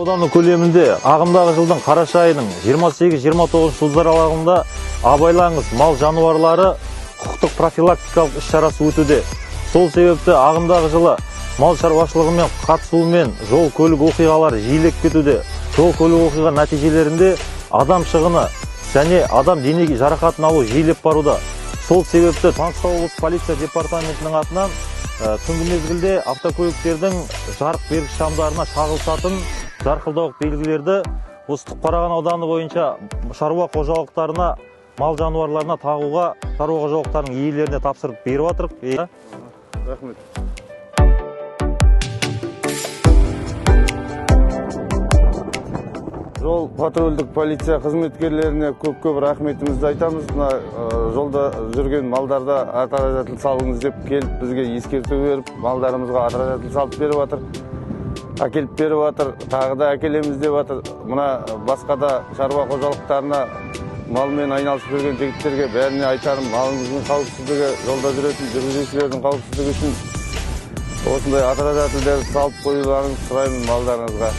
Ауданның көлемінде ағымдағы жылдың қараша айының 28-29 жылдар аралығында абайлаңыз мал жануарлары құқықтық профилактикалық іс-шарасы өтуде. Сол себепті ағымдағы жылы мал шаруашылығымен қатысуымен жол көлік оқиғалары жиілеп кетуде. Жол көлік оқиға нәтижелерінде адам шығыны және адам дене жарақатын алу жиілеп баруда. Сол себепті Маңғыстау облысы полиция департаментінің атынан түнгі мезгілде автокөліктердің жарық бергіш шамдарына шағылысатын жарқылдауық белгілерді осы Түпқараған ауданы бойынша шаруа қожалықтарына, мал жануарларына тағуға шаруа қожалықтарының иелеріне тапсырып беріп жатырық. Рахмет. Жол патрульдік полиция қызметкерлеріне көп рахметімізді айтамыз. Жолда жүрген малдарда отражатель салыңыз деп келіп бізге ескерту беріп, малдарымызға отражатель салып беріп жатыр. Әкеліп беріп жатыр, тағы да әкелеміз деп жатыр. Мына басқа да шаруа қожалықтарына, малмен айналысып жүрген жігіттерге бәріне айтарым, малыңыздың қауіпсіздігі, жолда жүретін жүргізушілердің қауіпсіздігі үшін осындай отражательдерді салып қоюларыңызды сұраймын малдарыңызға.